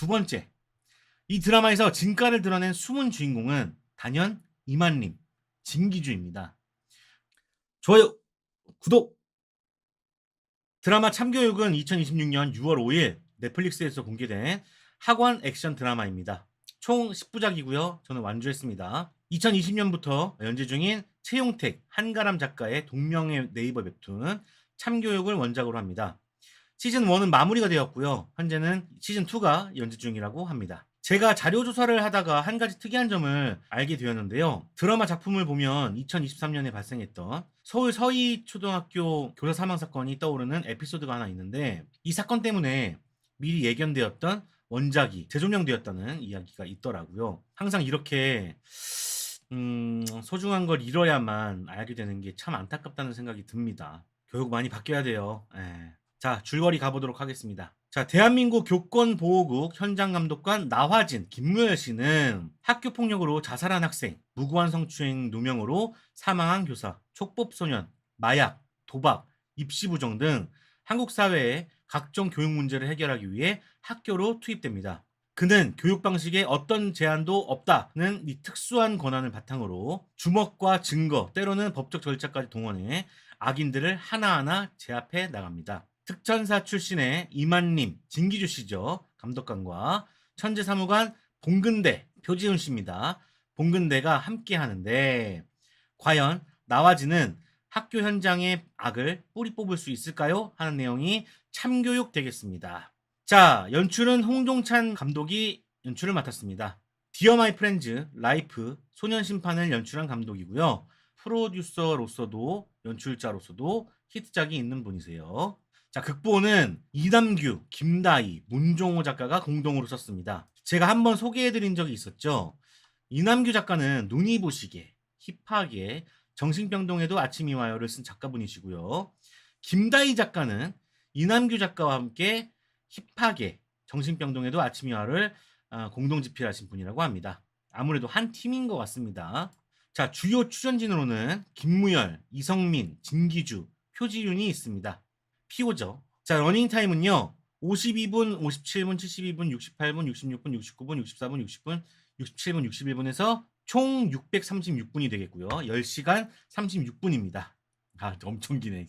두 번째, 이 드라마에서 진가를 드러낸 숨은 주인공은 단연 이만림, 진기주입니다. 좋아요, 구독! 드라마 참교육은 2026년 6월 5일 넷플릭스에서 공개된 학원 액션 드라마입니다. 총 10부작이고요. 저는 완주했습니다. 2020년부터 연재 중인 최용택, 한가람 작가의 동명의 네이버 웹툰 참교육을 원작으로 합니다. 시즌 1은 마무리가 되었고요. 현재는 시즌 2가 연재 중이라고 합니다. 제가 자료 조사를 하다가 한 가지 특이한 점을 알게 되었는데요. 드라마 작품을 보면 2023년에 발생했던 서울 서희초등학교 교사 사망 사건이 떠오르는 에피소드가 하나 있는데, 이 사건 때문에 미리 예견되었던 원작이 재조명되었다는 이야기가 있더라고요. 항상 이렇게 소중한 걸 잃어야만 알게 되는 게 참 안타깝다는 생각이 듭니다. 교육 많이 바뀌어야 돼요. 예. 자, 줄거리 가보도록 하겠습니다. 자, 대한민국 교권보호국 현장감독관 나화진, 김무열 씨는 학교폭력으로 자살한 학생, 무고한 성추행 누명으로 사망한 교사, 촉법소년, 마약, 도박, 입시부정 등 한국 사회의 각종 교육 문제를 해결하기 위해 학교로 투입됩니다. 그는 교육 방식에 어떤 제한도 없다는 이 특수한 권한을 바탕으로 주먹과 증거, 때로는 법적 절차까지 동원해 악인들을 하나하나 제압해 나갑니다. 특전사 출신의 이만림, 진기주 씨죠. 감독관과 천재사무관 봉근대, 표지훈 씨입니다. 봉근대가 함께 하는데, 과연 나와지는 학교 현장의 악을 뿌리 뽑을 수 있을까요? 하는 내용이 참교육 되겠습니다. 자, 연출은 홍종찬 감독이 연출을 맡았습니다. 디어 마이 프렌즈, 라이프, 소년심판을 연출한 감독이고요. 프로듀서로서도 연출자로서도 히트작이 있는 분이세요. 자, 극본은 이남규, 김다희, 문종호 작가가 공동으로 썼습니다. 제가 한번 소개해드린 적이 있었죠. 이남규 작가는 눈이 부시게, 힙하게, 정신병동에도 아침이 와요를 쓴 작가분이시고요. 김다희 작가는 이남규 작가와 함께 힙하게, 정신병동에도 아침이 와요를 공동 집필하신 분이라고 합니다. 아무래도 한 팀인 것 같습니다. 자, 주요 출연진으로는 김무열, 이성민, 진기주, 표지윤이 있습니다. 피오죠. 자, 러닝타임은요. 52분, 57분, 72분, 68분, 66분, 69분, 64분, 60분, 67분, 61분에서 총 636분이 되겠고요. 10시간 36분입니다. 아, 엄청 기네.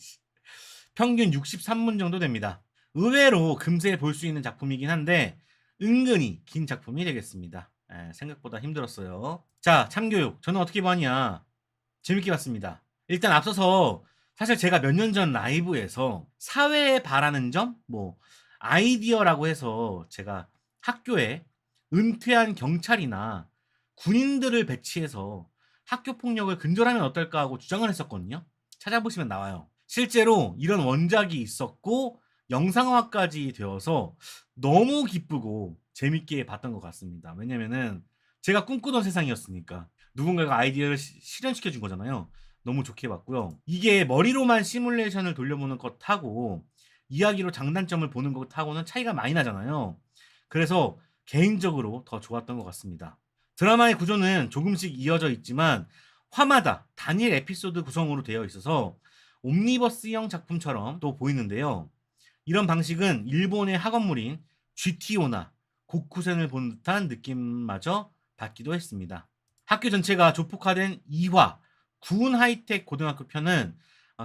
평균 63분 정도 됩니다. 의외로 금세 볼 수 있는 작품이긴 한데 은근히 긴 작품이 되겠습니다. 생각보다 힘들었어요. 자, 참교육. 저는 어떻게 봤냐? 재밌게 봤습니다. 일단 앞서서 사실 제가 몇 년 전 라이브에서 사회에 바라는 점, 아이디어라고 해서 제가 학교에 은퇴한 경찰이나 군인들을 배치해서 학교 폭력을 근절하면 어떨까 하고 주장을 했었거든요. 찾아보시면 나와요. 실제로 이런 원작이 있었고 영상화까지 되어서 너무 기쁘고 재밌게 봤던 것 같습니다. 왜냐면은 제가 꿈꾸던 세상이었으니까 누군가가 아이디어를 실현시켜 준 거잖아요. 너무 좋게 봤고요. 이게 머리로만 시뮬레이션을 돌려보는 것하고 이야기로 장단점을 보는 것하고는 차이가 많이 나잖아요. 그래서 개인적으로 더 좋았던 것 같습니다. 드라마의 구조는 조금씩 이어져 있지만 화마다 단일 에피소드 구성으로 되어 있어서 옴니버스형 작품처럼 또 보이는데요. 이런 방식은 일본의 학원물인 GTO나 고쿠센을 본 듯한 느낌마저 받기도 했습니다. 학교 전체가 조폭화된 2화 구운 하이텍 고등학교 편은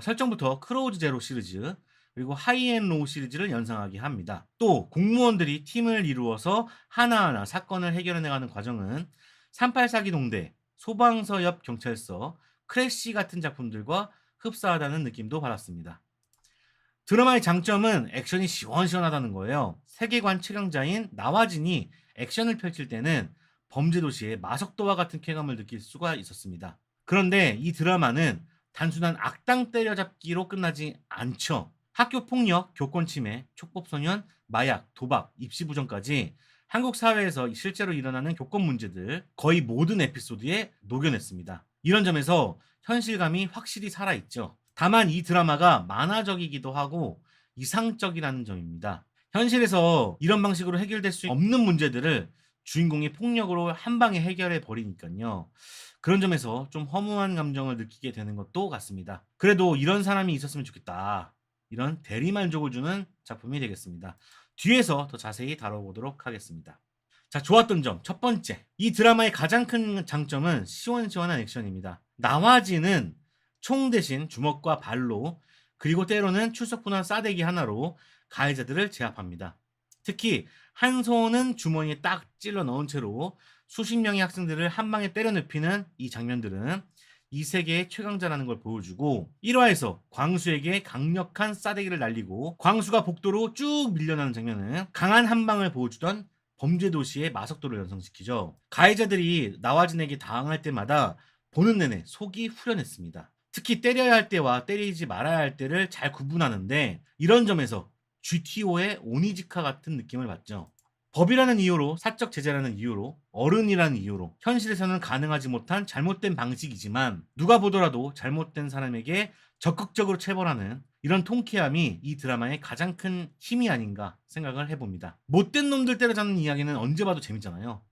설정부터 크로우즈 제로 시리즈 그리고 하이앤로우 시리즈를 연상하게 합니다. 또 공무원들이 팀을 이루어서 하나하나 사건을 해결해나가는 과정은 38사기 동대, 소방서 옆 경찰서, 크래시 같은 작품들과 흡사하다는 느낌도 받았습니다. 드라마의 장점은 액션이 시원시원하다는 거예요. 세계관 최강자인 나와진이 액션을 펼칠 때는 범죄도시의 마석도와 같은 쾌감을 느낄 수가 있었습니다. 그런데 이 드라마는 단순한 악당 때려잡기로 끝나지 않죠. 학교 폭력, 교권 침해, 촉법소년, 마약, 도박, 입시 부정까지 한국 사회에서 실제로 일어나는 교권 문제들 거의 모든 에피소드에 녹여냈습니다. 이런 점에서 현실감이 확실히 살아있죠. 다만 이 드라마가 만화적이기도 하고 이상적이라는 점입니다. 현실에서 이런 방식으로 해결될 수 없는 문제들을 주인공이 폭력으로 한 방에 해결해 버리니까요. 그런 점에서 좀 허무한 감정을 느끼게 되는 것도 같습니다. 그래도 이런 사람이 있었으면 좋겠다. 이런 대리만족을 주는 작품이 되겠습니다. 뒤에서 더 자세히 다뤄보도록 하겠습니다. 자, 좋았던 점. 첫 번째. 이 드라마의 가장 큰 장점은 시원시원한 액션입니다. 나화진은 총 대신 주먹과 발로, 그리고 때로는 출석분한 싸대기 하나로 가해자들을 제압합니다. 특히 한 손은 주머니에 딱 찔러 넣은 채로 수십 명의 학생들을 한 방에 때려 눕히는 이 장면들은 이 세계의 최강자라는 걸 보여주고, 1화에서 광수에게 강력한 싸대기를 날리고 광수가 복도로 쭉 밀려나는 장면은 강한 한 방을 보여주던 범죄 도시의 마석도를 연상시키죠. 가해자들이 나화진에게 당할 때마다 보는 내내 속이 후련했습니다. 특히 때려야 할 때와 때리지 말아야 할 때를 잘 구분하는데, 이런 점에서 GTO의 오니지카 같은 느낌을 받죠. 법이라는 이유로, 사적 제재라는 이유로, 어른이라는 이유로 현실에서는 가능하지 못한 잘못된 방식이지만 누가 보더라도 잘못된 사람에게 적극적으로 처벌하는 이런 통쾌함이 이 드라마의 가장 큰 힘이 아닌가 생각을 해봅니다. 못된 놈들 때려잡는 이야기는 언제 봐도 재밌잖아요.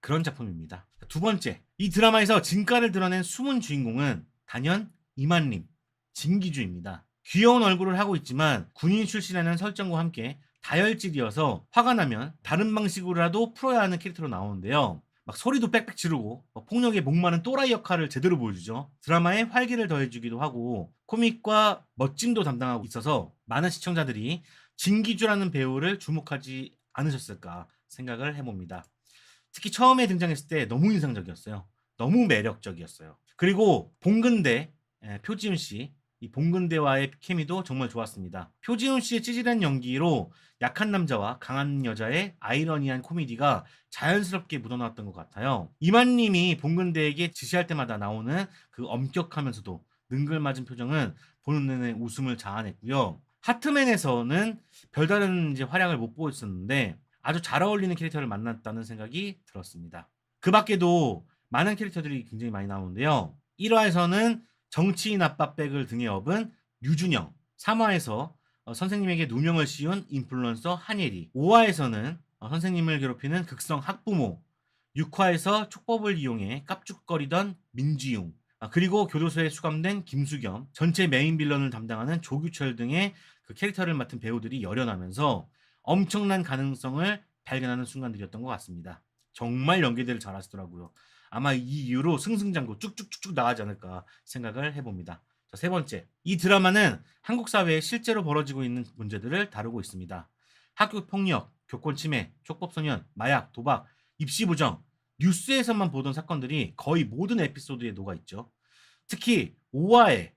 그런 작품입니다. 두 번째, 이 드라마에서 진가를 드러낸 숨은 주인공은 단연 이만림, 진기주입니다. 귀여운 얼굴을 하고 있지만 군인 출신이라는 설정과 함께 다혈질이어서 화가 나면 다른 방식으로라도 풀어야 하는 캐릭터로 나오는데요. 막 소리도 빽빽 지르고 폭력에 목마른 또라이 역할을 제대로 보여주죠. 드라마에 활기를 더해주기도 하고 코믹과 멋짐도 담당하고 있어서 많은 시청자들이 진기주라는 배우를 주목하지 않으셨을까 생각을 해봅니다. 특히 처음에 등장했을 때 너무 인상적이었어요. 너무 매력적이었어요. 그리고 봉근대, 표지훈 씨, 이 봉근대와의 케미도 정말 좋았습니다. 표지훈 씨의 찌질한 연기로 약한 남자와 강한 여자의 아이러니한 코미디가 자연스럽게 묻어나왔던 것 같아요. 이만님이 봉근대에게 지시할 때마다 나오는 그 엄격하면서도 능글맞은 표정은 보는 내내 웃음을 자아냈고요. 하트맨에서는 별다른 이제 활약을 못 보였었는데 아주 잘 어울리는 캐릭터를 만났다는 생각이 들었습니다. 그 밖에도 많은 캐릭터들이 굉장히 많이 나오는데요. 1화에서는 정치인 아빠 백을 등에 업은 류준영, 3화에서 선생님에게 누명을 씌운 인플루언서 한예리, 5화에서는 선생님을 괴롭히는 극성 학부모, 6화에서 촉법을 이용해 깝죽거리던 민지용, 그리고 교도소에 수감된 김수겸, 전체 메인 빌런을 담당하는 조규철 등의 그 캐릭터를 맡은 배우들이 열연하면서 엄청난 가능성을 발견하는 순간들이었던 것 같습니다. 정말 연기들을 잘하시더라고요. 아마 이 이후로 승승장구 쭉쭉쭉쭉 나가지 않을까 생각을 해봅니다. 자, 세 번째, 이 드라마는 한국 사회에 실제로 벌어지고 있는 문제들을 다루고 있습니다. 학교 폭력, 교권 침해, 촉법소년, 마약, 도박, 입시 부정, 뉴스에서만 보던 사건들이 거의 모든 에피소드에 녹아있죠. 특히 5화의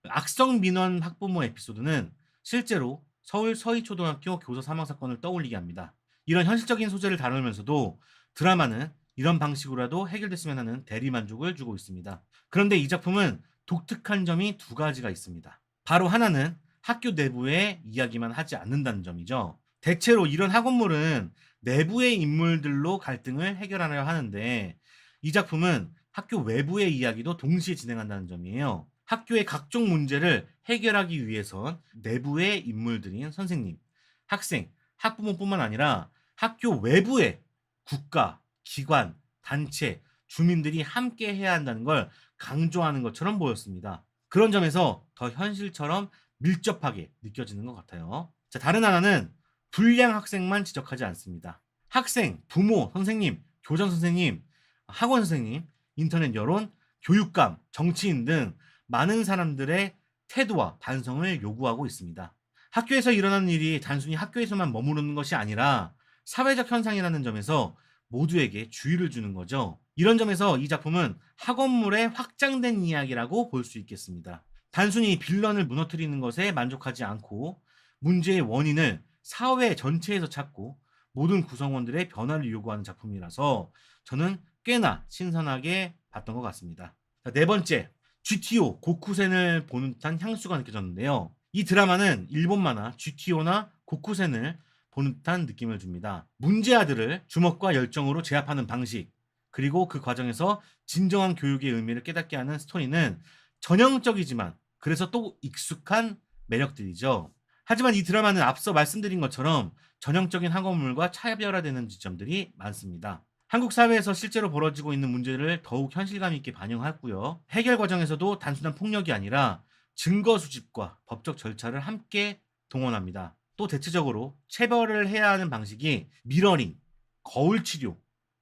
악성 민원 학부모 에피소드는 실제로 서울 서희초등학교 교사 사망 사건을 떠올리게 합니다. 이런 현실적인 소재를 다루면서도 드라마는 이런 방식으로라도 해결됐으면 하는 대리만족을 주고 있습니다. 그런데 이 작품은 독특한 점이 두 가지가 있습니다. 바로 하나는 학교 내부의 이야기만 하지 않는다는 점이죠. 대체로 이런 학원물은 내부의 인물들로 갈등을 해결하려 하는데, 이 작품은 학교 외부의 이야기도 동시에 진행한다는 점이에요. 학교의 각종 문제를 해결하기 위해선 내부의 인물들인 선생님, 학생, 학부모뿐만 아니라 학교 외부의 국가, 기관, 단체, 주민들이 함께 해야 한다는 걸 강조하는 것처럼 보였습니다. 그런 점에서 더 현실처럼 밀접하게 느껴지는 것 같아요. 자, 다른 하나는 불량 학생만 지적하지 않습니다. 학생, 부모, 선생님, 교장 선생님, 학원 선생님, 인터넷 여론, 교육감, 정치인 등 많은 사람들의 태도와 반성을 요구하고 있습니다. 학교에서 일어나는 일이 단순히 학교에서만 머무르는 것이 아니라 사회적 현상이라는 점에서 모두에게 주의를 주는 거죠. 이런 점에서 이 작품은 학원물의 확장된 이야기라고 볼 수 있겠습니다. 단순히 빌런을 무너뜨리는 것에 만족하지 않고 문제의 원인을 사회 전체에서 찾고 모든 구성원들의 변화를 요구하는 작품이라서 저는 꽤나 신선하게 봤던 것 같습니다. 자, 네 번째, GTO 고쿠센을 보는 듯한 향수가 느껴졌는데요. 이 드라마는 일본 만화 GTO나 고쿠센을 보는 듯한 느낌을 줍니다. 문제아들을 주먹과 열정으로 제압하는 방식, 그리고 그 과정에서 진정한 교육의 의미를 깨닫게 하는 스토리는 전형적이지만 그래서 또 익숙한 매력들이죠. 하지만 이 드라마는 앞서 말씀드린 것처럼 전형적인 학원물과 차별화되는 지점들이 많습니다. 한국 사회에서 실제로 벌어지고 있는 문제를 더욱 현실감 있게 반영하고요. 해결 과정에서도 단순한 폭력이 아니라 증거 수집과 법적 절차를 함께 동원합니다. 또 대체적으로 체벌을 해야 하는 방식이 미러링, 거울 치료,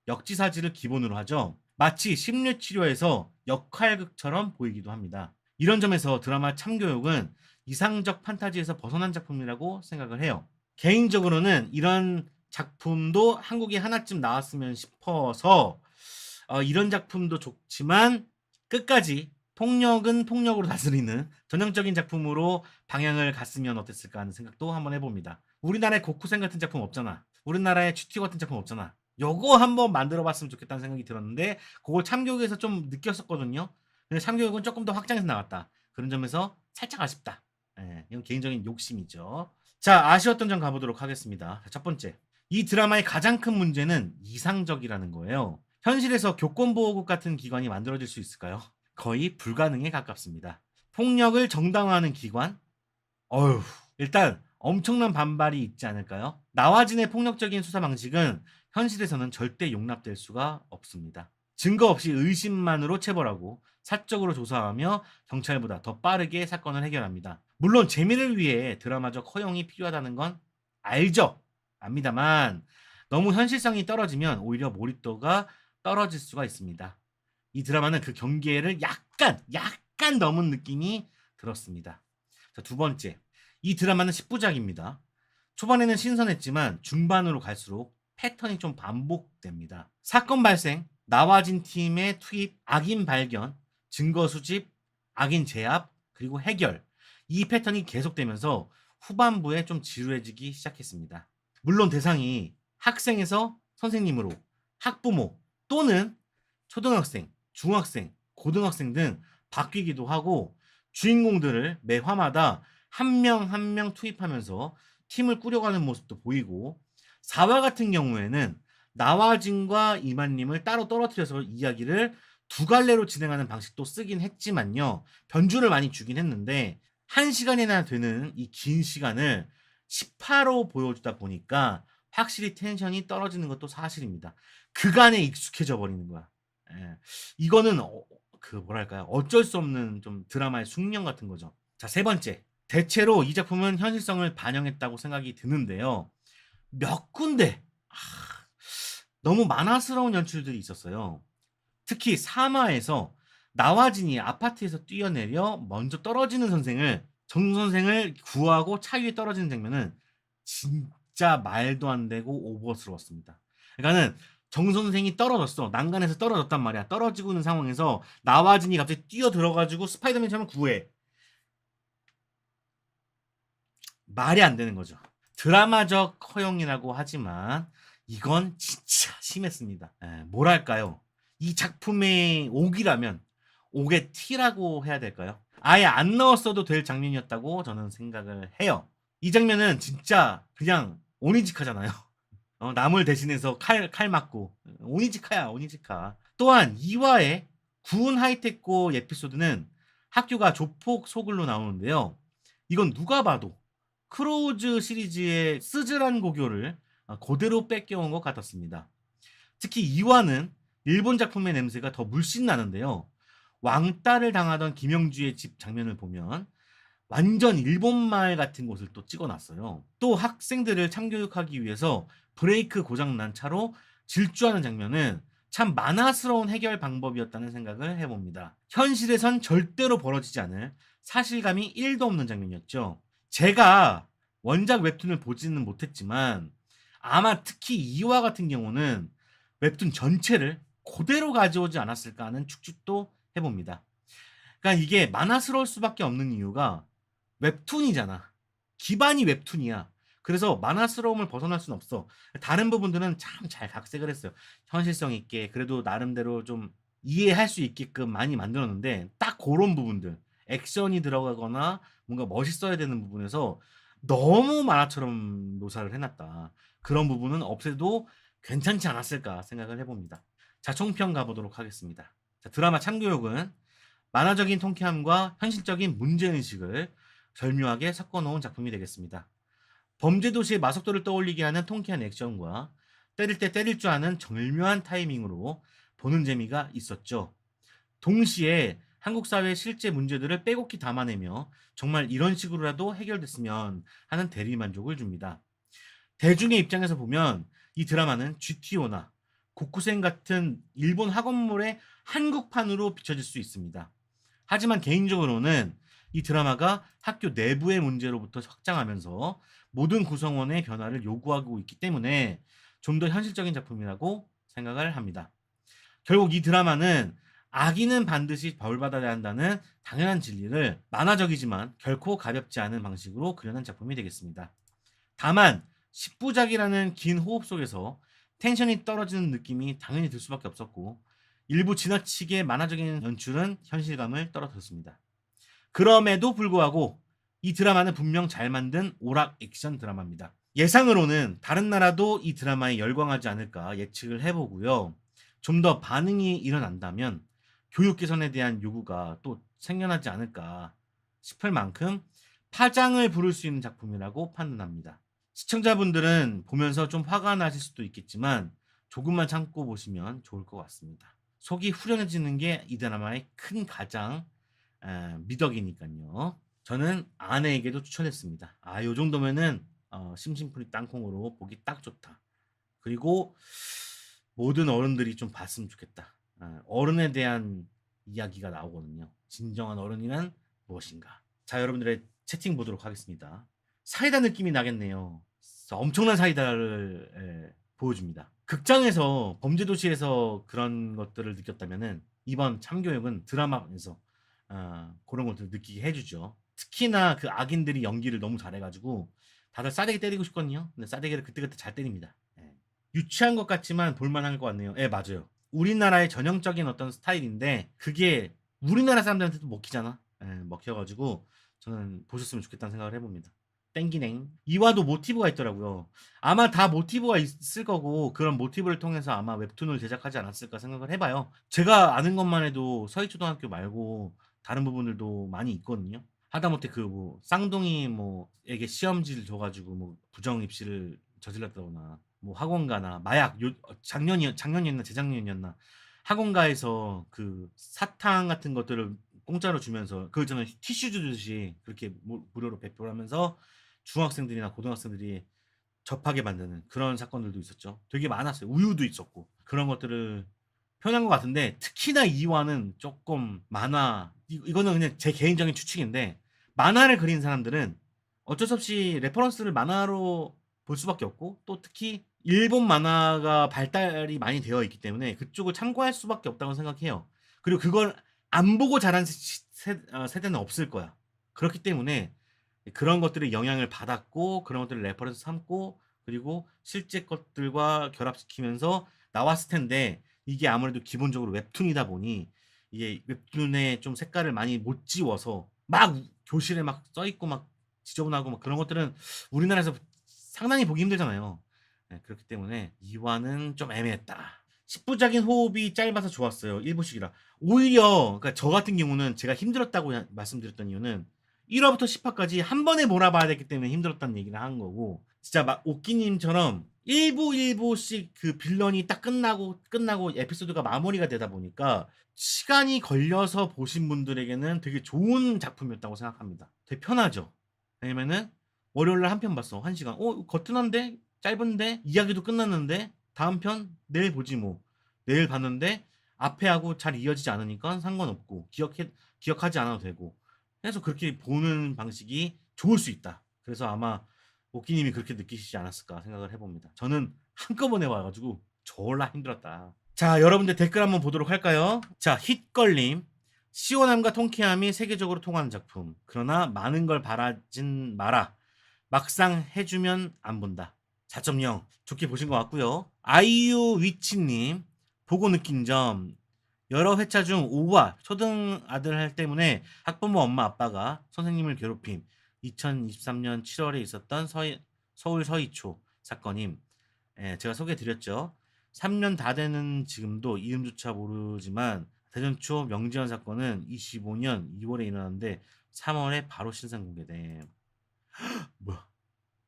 역지사지를 기본으로 하죠. 마치 심리치료에서 역할극처럼 보이기도 합니다. 이런 점에서 드라마 참교육은 이상적 판타지에서 벗어난 작품이라고 생각을 해요. 개인적으로는 이런 작품도 한국에 하나쯤 나왔으면 싶어서 이런 작품도 좋지만 끝까지 폭력은 폭력으로 다스리는 전형적인 작품으로 방향을 갔으면 어땠을까 하는 생각도 한번 해봅니다. 우리나라에 고쿠센 같은 작품 없잖아. 우리나라에 GT 같은 작품 없잖아. 요거 한번 만들어 봤으면 좋겠다는 생각이 들었는데 그걸 참교육에서 좀 느꼈었거든요. 근데 참교육은 조금 더 확장해서 나왔다. 그런 점에서 살짝 아쉽다. 예, 이건 개인적인 욕심이죠. 자, 아쉬웠던 점 가보도록 하겠습니다. 자, 첫 번째. 이 드라마의 가장 큰 문제는 이상적이라는 거예요. 현실에서 교권보호국 같은 기관이 만들어질 수 있을까요? 거의 불가능에 가깝습니다. 폭력을 정당화하는 기관? 어휴, 일단 엄청난 반발이 있지 않을까요? 나와진의 폭력적인 수사 방식은 현실에서는 절대 용납될 수가 없습니다. 증거 없이 의심만으로 체벌하고 사적으로 조사하며 경찰보다 더 빠르게 사건을 해결합니다. 물론 재미를 위해 드라마적 허용이 필요하다는 건 알죠. 압니다만 너무 현실성이 떨어지면 오히려 몰입도가 떨어질 수가 있습니다. 이 드라마는 그 경계를 약간 넘은 느낌이 들었습니다. 자, 두 번째. 이 드라마는 10부작입니다. 초반에는 신선했지만 중반으로 갈수록 패턴이 좀 반복됩니다. 사건 발생, 나와진 팀의 투입, 악인 발견, 증거 수집, 악인 제압, 그리고 해결. 이 패턴이 계속되면서 후반부에 좀 지루해지기 시작했습니다. 물론 대상이 학생에서 선생님으로, 학부모 또는 초등학생, 중학생, 고등학생 등 바뀌기도 하고 주인공들을 매 화마다 한 명 한 명 투입하면서 팀을 꾸려가는 모습도 보이고 4화 같은 경우에는 나와진과 이만님을 따로 떨어뜨려서 이야기를 두 갈래로 진행하는 방식도 쓰긴 했지만요. 변주를 많이 주긴 했는데 1시간이나 되는 이 긴 시간을 18호 보여주다 보니까 확실히 텐션이 떨어지는 것도 사실입니다. 그간에 익숙해져 버리는 거야. 예. 이거는 그 뭐랄까요? 어쩔 수 없는 좀 드라마의 숙명 같은 거죠. 자, 세 번째. 대체로 이 작품은 현실성을 반영했다고 생각이 드는데요. 몇 군데 너무 만화스러운 연출들이 있었어요. 특히 3화에서 나와진이 아파트에서 뛰어내려 먼저 떨어지는 정 선생을 구하고 차 위에 떨어지는 장면은 진짜 말도 안 되고 오버스러웠습니다. 그러니까는 정 선생이 떨어졌어. 난간에서 떨어졌단 말이야. 떨어지고 있는 상황에서 나와진이 갑자기 뛰어 들어가지고 스파이더맨처럼 구해. 말이 안 되는 거죠. 드라마적 허용이라고 하지만 이건 진짜 심했습니다. 뭐랄까요? 이 작품의 옥이라면 옥의 티라고 해야 될까요? 아예 안 넣었어도 될 장면이었다고 저는 생각을 해요. 이 장면은 진짜 그냥 오니지카잖아요. 남을 대신해서 칼 맞고 오니지카야 오니지카. 또한 2화의 구운 하이테코 에피소드는 학교가 조폭 소굴로 나오는데요. 이건 누가 봐도 크로우즈 시리즈의 스즈란 고교를 그대로 뺏겨온 것 같았습니다. 특히 2화는 일본 작품의 냄새가 더 물씬 나는데요. 왕따를 당하던 김영주의 집 장면을 보면 완전 일본 마을 같은 곳을 또 찍어놨어요. 또 학생들을 참교육하기 위해서 브레이크 고장난 차로 질주하는 장면은 참 만화스러운 해결 방법이었다는 생각을 해봅니다. 현실에선 절대로 벌어지지 않을 사실감이 1도 없는 장면이었죠. 제가 원작 웹툰을 보지는 못했지만 아마 특히 2화 같은 경우는 웹툰 전체를 그대로 가져오지 않았을까 하는 추측도 해봅니다. 그러니까 이게 만화스러울 수밖에 없는 이유가 웹툰이잖아. 기반이 웹툰이야. 그래서 만화스러움을 벗어날 수는 없어. 다른 부분들은 참 잘 각색을 했어요. 현실성 있게 그래도 나름대로 좀 이해할 수 있게끔 많이 만들었는데 딱 그런 부분들 액션이 들어가거나 뭔가 멋있어야 되는 부분에서 너무 만화처럼 묘사를 해놨다. 그런 부분은 없애도 괜찮지 않았을까 생각을 해봅니다. 자, 총평 가보도록 하겠습니다. 자, 드라마 참교육은 만화적인 통쾌함과 현실적인 문제인식을 절묘하게 섞어놓은 작품이 되겠습니다. 범죄도시의 마속도를 떠올리게 하는 통쾌한 액션과 때릴 때 때릴 줄 아는 절묘한 타이밍으로 보는 재미가 있었죠. 동시에 한국 사회의 실제 문제들을 빼곡히 담아내며 정말 이런 식으로라도 해결됐으면 하는 대리만족을 줍니다. 대중의 입장에서 보면 이 드라마는 GTO나 고쿠센 같은 일본 학원물의 한국판으로 비춰질 수 있습니다. 하지만 개인적으로는 이 드라마가 학교 내부의 문제로부터 확장하면서 모든 구성원의 변화를 요구하고 있기 때문에 좀 더 현실적인 작품이라고 생각을 합니다. 결국 이 드라마는 악인은 반드시 벌받아야 한다는 당연한 진리를 만화적이지만 결코 가볍지 않은 방식으로 그려낸 작품이 되겠습니다. 다만 10부작이라는 긴 호흡 속에서 텐션이 떨어지는 느낌이 당연히 들 수밖에 없었고 일부 지나치게 만화적인 연출은 현실감을 떨어뜨렸습니다. 그럼에도 불구하고 이 드라마는 분명 잘 만든 오락 액션 드라마입니다. 예상으로는 다른 나라도 이 드라마에 열광하지 않을까 예측을 해보고요. 좀 더 반응이 일어난다면 교육 개선에 대한 요구가 또 생겨나지 않을까 싶을 만큼 파장을 부를 수 있는 작품이라고 판단합니다. 시청자분들은 보면서 좀 화가 나실 수도 있겠지만 조금만 참고 보시면 좋을 것 같습니다. 속이 후련해지는 게 이 드라마의 큰 가장 미덕이니까요. 저는 아내에게도 추천했습니다. 요 정도면은 심심풀이 땅콩으로 보기 딱 좋다. 그리고 모든 어른들이 좀 봤으면 좋겠다. 어른에 대한 이야기가 나오거든요. 진정한 어른이란 무엇인가. 자, 여러분들의 채팅 보도록 하겠습니다. 사이다 느낌이 나겠네요. 엄청난 사이다를 보여줍니다. 극장에서 범죄도시에서 그런 것들을 느꼈다면은 이번 참교육은 드라마에서 그런 것들을 느끼게 해주죠. 특히나 그 악인들이 연기를 너무 잘해가지고 다들 싸대기 때리고 싶거든요. 근데 싸대기를 그때그때 잘 때립니다. 예. 유치한 것 같지만 볼만한 것 같네요. 예, 맞아요. 우리나라의 전형적인 어떤 스타일인데 그게 우리나라 사람들한테도 먹히잖아. 예, 먹혀가지고 저는 보셨으면 좋겠다는 생각을 해봅니다. 땡기냉. 이화도 모티브가 있더라고요. 아마 다 모티브가 있을 거고 그런 모티브를 통해서 아마 웹툰을 제작하지 않았을까 생각을 해봐요. 제가 아는 것만 해도 서희초등학교 말고 다른 부분들도 많이 있거든요. 하다못해 그 뭐 쌍둥이 뭐에게 시험지를 줘가지고 뭐 부정 입시를 저질렀다거나 뭐 학원가나 마약 작년이었나 재작년이었나 학원가에서 그 사탕 같은 것들을 공짜로 주면서 그걸 저는 티슈 주듯이 그렇게 무료로 배포를 하면서 중학생들이나 고등학생들이 접하게 만드는 그런 사건들도 있었죠. 되게 많았어요. 우유도 있었고 그런 것들을 표현한 것 같은데 특히나 이화는 조금 만화 이거는 그냥 제 개인적인 추측인데 만화를 그린 사람들은 어쩔 수 없이 레퍼런스를 만화로 볼 수밖에 없고 또 특히 일본 만화가 발달이 많이 되어 있기 때문에 그쪽을 참고할 수밖에 없다고 생각해요. 그리고 그걸 안 보고 자란 세대는 없을 거야. 그렇기 때문에 그런 것들의 영향을 받았고 그런 것들을 레퍼런스 삼고 그리고 실제 것들과 결합시키면서 나왔을 텐데 이게 아무래도 기본적으로 웹툰이다 보니 이게 웹툰에 좀 색깔을 많이 못 지워서 막 교실에 막 써있고 막 지저분하고 막 그런 것들은 우리나라에서 상당히 보기 힘들잖아요. 네, 그렇기 때문에 2화는 좀 애매했다. 10부작인 호흡이 짧아서 좋았어요. 1부씩이라. 오히려 그러니까 저 같은 경우는 제가 힘들었다고 말씀드렸던 이유는 1화부터 10화까지 한 번에 몰아봐야 됐기 때문에 힘들었다는 얘기를 한 거고 진짜 막 오끼님처럼 1부씩 그 빌런이 딱 끝나고 에피소드가 마무리가 되다 보니까 시간이 걸려서 보신 분들에게는 되게 좋은 작품이었다고 생각합니다. 되게 편하죠. 왜냐면은 월요일날 한 편 봤어. 1시간. 거뜬한데? 짧은데? 이야기도 끝났는데? 다음 편? 내일 보지 뭐. 내일 봤는데 앞에 하고 잘 이어지지 않으니까 상관없고 기억하지 않아도 되고 해서 그렇게 보는 방식이 좋을 수 있다. 그래서 아마 오키님이 그렇게 느끼시지 않았을까 생각을 해봅니다. 저는 한꺼번에 와가지고 졸라 힘들었다. 자, 여러분들 댓글 한번 보도록 할까요? 자, 힛걸림. 시원함과 통쾌함이 세계적으로 통하는 작품. 그러나 많은 걸 바라진 마라. 막상 해주면 안 본다. 4.0. 좋게 보신 것 같고요. 아이유 위치님. 보고 느낀 점. 여러 회차 중 5화 초등 아들 때문에 학부모 엄마 아빠가 선생님을 괴롭힘. 2023년 7월에 있었던 서울 서희초 사건임. 제가 소개해드렸죠. 3년 다 되는 지금도 이름조차 모르지만 대전초 명지연 사건은 25년 2월에 일어났는데 3월에 바로 신상 공개돼. 뭐야?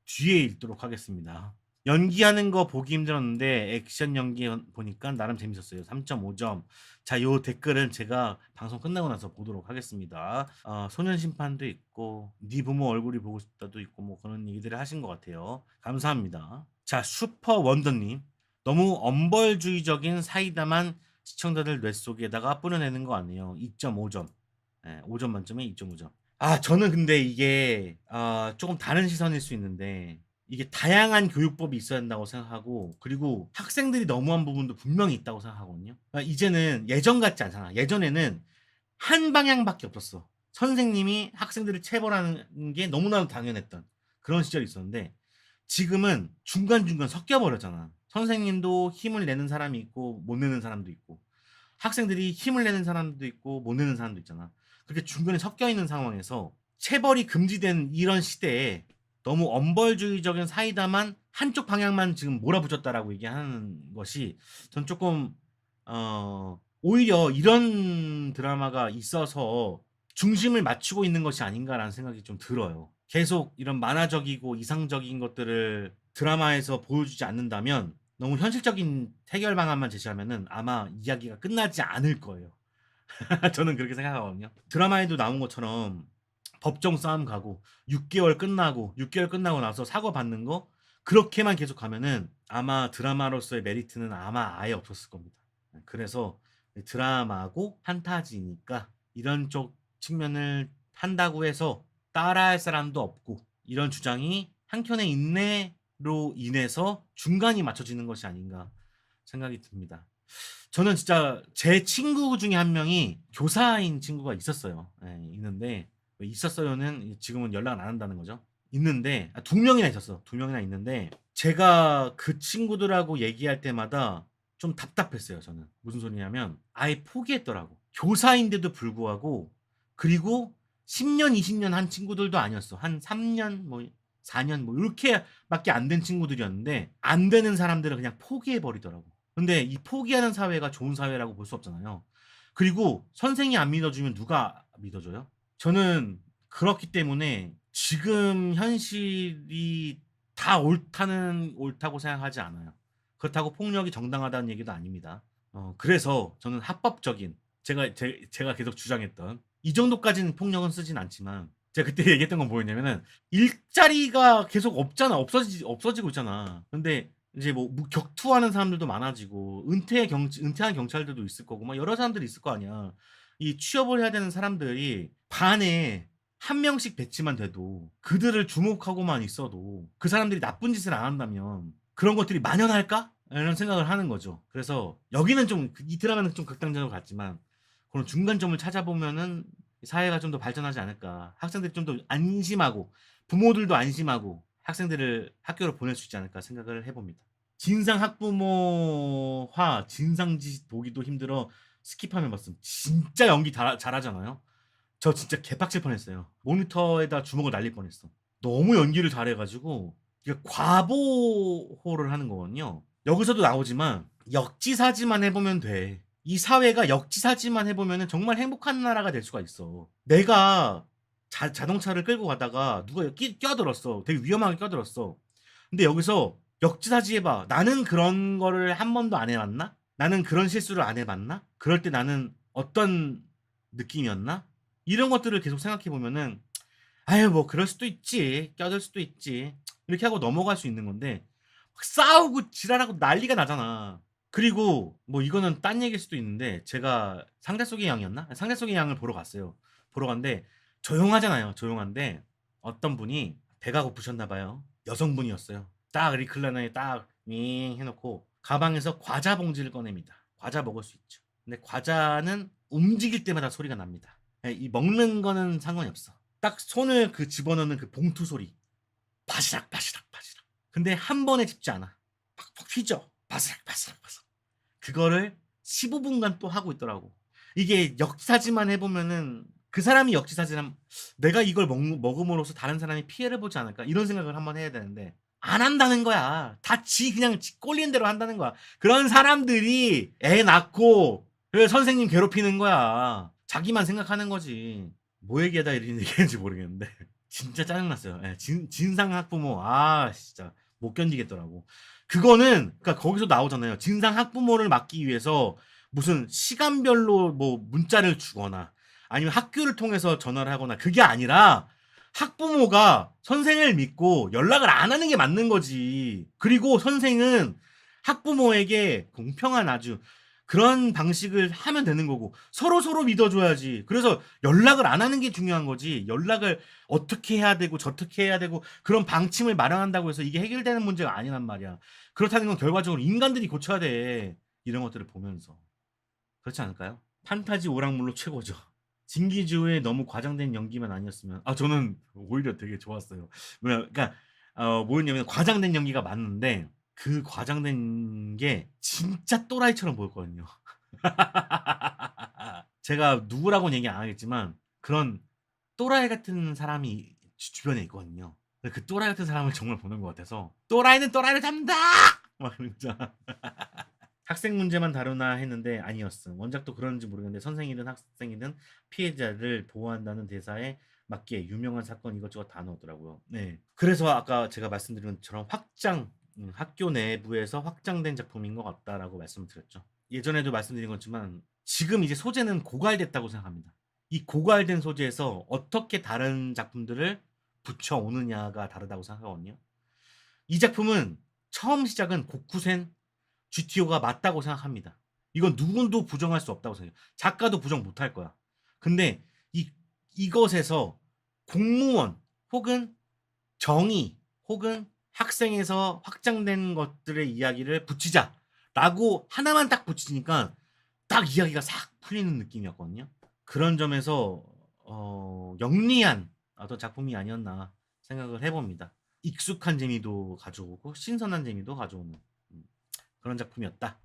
뒤에 읽도록 하겠습니다. 연기하는 거 보기 힘들었는데 액션 연기 보니까 나름 재밌었어요. 3.5점. 자, 요 댓글은 제가 방송 끝나고 나서 보도록 하겠습니다. 소년 심판도 있고 네 부모 얼굴이 보고 싶다도 있고 뭐 그런 얘기들을 하신 것 같아요. 감사합니다. 자, 슈퍼 원더님. 너무 엄벌주의적인 사이다만 시청자들 뇌 속에다가 뿌려내는 거 아니에요. 2.5점. 예, 5점 만점에 2.5점. 저는 근데 이게 조금 다른 시선일 수 있는데 이게 다양한 교육법이 있어야 된다고 생각하고 그리고 학생들이 너무한 부분도 분명히 있다고 생각하거든요. 이제는 예전 같지 않잖아. 예전에는 한 방향밖에 없었어. 선생님이 학생들을 체벌하는 게 너무나도 당연했던 그런 시절이 있었는데 지금은 중간중간 섞여버렸잖아. 선생님도 힘을 내는 사람이 있고 못 내는 사람도 있고 학생들이 힘을 내는 사람도 있고 못 내는 사람도 있잖아. 그렇게 중간에 섞여 있는 상황에서 체벌이 금지된 이런 시대에 너무 엄벌주의적인 사이다만 한쪽 방향만 지금 몰아붙였다라고 얘기하는 것이 전 조금 오히려 이런 드라마가 있어서 중심을 맞추고 있는 것이 아닌가라는 생각이 좀 들어요. 계속 이런 만화적이고 이상적인 것들을 드라마에서 보여주지 않는다면 너무 현실적인 해결 방안만 제시하면은 아마 이야기가 끝나지 않을 거예요. 저는 그렇게 생각하거든요. 드라마에도 나온 것처럼 법정 싸움 가고 6개월 끝나고 나서 사과 받는 거 그렇게만 계속 가면은 아마 드라마로서의 메리트는 아마 아예 없었을 겁니다. 그래서 드라마고 판타지니까 이런 쪽 측면을 한다고 해서 따라할 사람도 없고 이런 주장이 한켠의 인내로 인해서 중간이 맞춰지는 것이 아닌가 생각이 듭니다. 저는 진짜 제 친구 중에 한 명이 교사인 친구가 있었어요. 예, 있는데 있었어요는 지금은 연락 안 한다는 거죠. 있는데 2명이나 있었어. 2명이나 있는데 제가 그 친구들하고 얘기할 때마다 좀 답답했어요. 저는 무슨 소리냐면 아예 포기했더라고. 교사인데도 불구하고 그리고 10년, 20년 한 친구들도 아니었어. 한 3년, 뭐 4년 뭐 이렇게밖에 안 된 친구들이었는데 안 되는 사람들은 그냥 포기해 버리더라고. 근데 이 포기하는 사회가 좋은 사회라고 볼 수 없잖아요. 그리고 선생이 안 믿어주면 누가 믿어줘요? 저는 그렇기 때문에 지금 현실이 다 옳다고 생각하지 않아요. 그렇다고 폭력이 정당하다는 얘기도 아닙니다. 그래서 저는 합법적인 제가 계속 주장했던 이 정도까지는 폭력은 쓰진 않지만 제가 그때 얘기했던 건 뭐였냐면은 일자리가 계속 없잖아. 없어지고 있잖아. 근데 이제 뭐 격투하는 사람들도 많아지고 은퇴한 경찰들도 있을 거고 막 여러 사람들이 있을 거 아니야. 이 취업을 해야 되는 사람들이 반에 한 명씩 배치만 돼도 그들을 주목하고만 있어도 그 사람들이 나쁜 짓을 안 한다면 그런 것들이 만연할까? 이런 생각을 하는 거죠. 그래서 여기는 좀 이 드라마는 좀 극단적으로 갔지만 그런 중간점을 찾아보면은 사회가 좀 더 발전하지 않을까. 학생들이 좀 더 안심하고 부모들도 안심하고 학생들을 학교로 보낼 수 있지 않을까 생각을 해봅니다. 진상 학부모화 진상짓 보기도 힘들어 스킵하면 봤음. 진짜 연기 잘하잖아요. 저 진짜 개빡칠 뻔했어요. 모니터에다 주먹을 날릴 뻔했어. 너무 연기를 잘해가지고 이게 과보호를 하는 거거든요. 여기서도 나오지만 역지사지만 해보면 돼. 이 사회가 역지사지만 해보면 정말 행복한 나라가 될 수가 있어. 내가 자동차를 끌고 가다가 누가 껴들었어. 되게 위험하게 껴들었어. 근데 여기서 역지사지 해봐. 나는 그런 거를 한 번도 안 해봤나? 나는 그런 실수를 안 해봤나? 그럴 때 나는 어떤 느낌이었나? 이런 것들을 계속 생각해 보면은 아유 뭐 그럴 수도 있지. 껴들 수도 있지. 이렇게 하고 넘어갈 수 있는 건데 막 싸우고 지랄하고 난리가 나잖아. 그리고 뭐 이거는 딴 얘기일 수도 있는데 제가 상대 속의 양이었나? 상대 속의 양을 보러 갔어요. 보러 갔는데 조용하잖아요. 조용한데 어떤 분이 배가 고프셨나 봐요. 여성분이었어요. 딱 리클라이너에 딱윙 해놓고 가방에서 과자 봉지를 꺼냅니다. 과자 먹을 수 있죠. 근데 과자는 움직일 때마다 소리가 납니다. 이 먹는 거는 상관이 없어. 딱 손을 그 집어넣는 그 봉투 소리. 바시락 바시락 바시락. 근데 한 번에 집지 않아. 팍팍 휘죠. 바스락 바스락 바스락. 그거를 15분간 또 하고 있더라고. 이게 역사지만 해보면은 그 사람이 역지사지는 내가 이걸 먹음으로써 다른 사람이 피해를 보지 않을까 이런 생각을 한번 해야 되는데 안 한다는 거야. 다 그냥 지 꼴리는 대로 한다는 거야. 그런 사람들이 애 낳고 그 선생님 괴롭히는 거야. 자기만 생각하는 거지. 뭐 얘기하다 이런 얘기했는지 모르겠는데 진짜 짜증났어요. 예, 진상 학부모 진짜 못 견디겠더라고. 그거는 그러니까 거기서 나오잖아요. 진상 학부모를 막기 위해서 무슨 시간별로 뭐 문자를 주거나 아니면 학교를 통해서 전화를 하거나 그게 아니라 학부모가 선생을 믿고 연락을 안 하는 게 맞는 거지. 그리고 선생은 학부모에게 공평한 아주 그런 방식을 하면 되는 거고 서로 믿어줘야지. 그래서 연락을 안 하는 게 중요한 거지. 연락을 어떻게 해야 되고 저떻게 해야 되고 그런 방침을 마련한다고 해서 이게 해결되는 문제가 아니란 말이야. 그렇다는 건 결과적으로 인간들이 고쳐야 돼. 이런 것들을 보면서. 그렇지 않을까요? 판타지 오락물로 최고죠. 진기주의 너무 과장된 연기만 아니었으면 저는 오히려 되게 좋았어요. 그러니까 뭐였냐면 과장된 연기가 맞는데 그 과장된 게 진짜 또라이처럼 보였거든요. 제가 누구라고는 얘기 안 하겠지만 그런 또라이 같은 사람이 주변에 있거든요. 그 또라이 같은 사람을 정말 보는 것 같아서 또라이는 또라이를 잡는다! 막 진짜 학생 문제만 다루나 했는데 아니었음. 원작도 그런지 모르겠는데 선생이든 학생이든 피해자를 보호한다는 대사에 맞게 유명한 사건 이것저것 다 넣었더라고요. 네. 그래서 아까 제가 말씀드린 것처럼 학교 내부에서 확장된 작품인 것 같다라고 말씀을 드렸죠. 예전에도 말씀드린 것지만 지금 이제 소재는 고갈됐다고 생각합니다. 이 고갈된 소재에서 어떻게 다른 작품들을 붙여오느냐가 다르다고 생각하거든요. 이 작품은 처음 시작은 고쿠센 GTO가 맞다고 생각합니다. 이건 누구도 부정할 수 없다고 생각해요. 작가도 부정 못할 거야. 근데 이것에서 공무원 혹은 정의 혹은 학생에서 확장된 것들의 이야기를 붙이자라고 하나만 딱 붙이니까 딱 이야기가 싹 풀리는 느낌이었거든요. 그런 점에서 영리한 어떤 작품이 아니었나 생각을 해봅니다. 익숙한 재미도 가져오고 신선한 재미도 가져오는 그런 작품이었다.